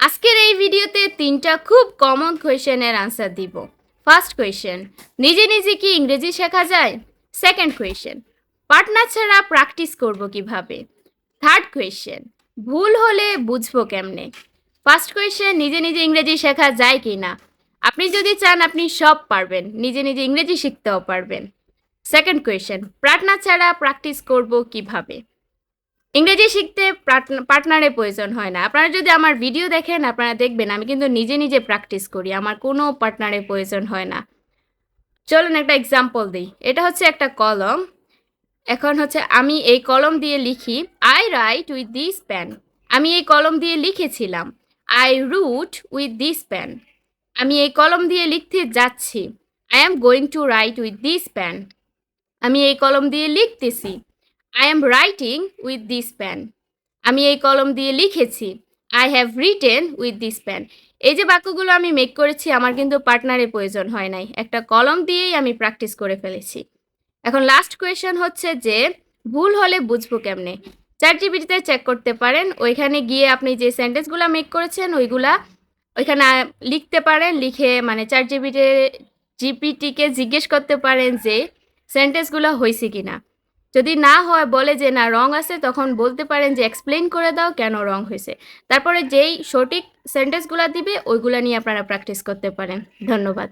আজকের এই ভিডিওতে তিনটা খুব কমন কোয়েশ্চেনের আনসার দিব। ফার্স্ট কোয়েশ্চেন, নিজে নিজে কি ইংরেজি শেখা যায়? সেকেন্ড কোয়েশ্চেন, পার্টনার ছাড়া প্র্যাকটিস করব কিভাবে? থার্ড কোয়েশ্চেন, ভুল হলে বুঝবো কেমনে? ফার্স্ট কোয়েশ্চেন, নিজে নিজে ইংরেজি শেখা যায় কি না? আপনি যদি চান আপনি সব পারবেন, নিজে নিজে ইংরেজি শিখতেও পারবেন। সেকেন্ড কোয়েশ্চেন, পার্টনার ছাড়া প্র্যাকটিস করব কিভাবে? ইংরেজি শিখতে পার্টনারের প্রয়োজন হয় না। আপনারা যদি আমার ভিডিও দেখেন আপনারা দেখবেন আমি কিন্তু নিজে নিজে প্র্যাকটিস করি, আমার কোনো পার্টনারের প্রয়োজন হয় না। চলুন একটা এক্সাম্পল দিই। এটা হচ্ছে একটা কলম। এখন হচ্ছে আমি এই কলম দিয়ে লিখি, I write with this pen. আমি এই কলম দিয়ে লিখেছিলাম। I wrote with this pen. আমি এই কলম দিয়ে লিখতে যাচ্ছি। I am going to write with this pen. আমি এই কলম দিয়ে লিখতেছি। I am writing with this pen. আমি এই কলম দিয়ে লিখেছি। I have written with this pen. এই যে বাক্যগুলো আমি মেক করেছি আমার কিন্তু পার্টনারের প্রয়োজন হয় নাই, একটা কলম দিয়েই আমি প্র্যাকটিস করে ফেলেছি। এখন লাস্ট কোয়েশ্চেন হচ্ছে যে ভুল হলে বুঝবো কেমনে? চ্যাটজিপিটিতে চেক করতে পারেন, ওইখানে গিয়ে আপনি যে সেন্টেন্সগুলো মেক করেছেন ওইগুলা ওইখানে লিখতে পারেন। লিখে মানে জিপিটিকে জিজ্ঞেস করতে পারেন যে সেন্টেন্সগুলো হয়েছে কিনা। যদি না হয় বলে যে না রং আছে, তখন বলতে পারেন যে এক্সপ্লেইন করে দাও কেন রং হয়েছে। তারপরে যেই সঠিক সেন্টেন্সগুলো দিবে ওইগুলা নিয়ে আপনারা প্র্যাকটিস করতে পারেন। ধন্যবাদ।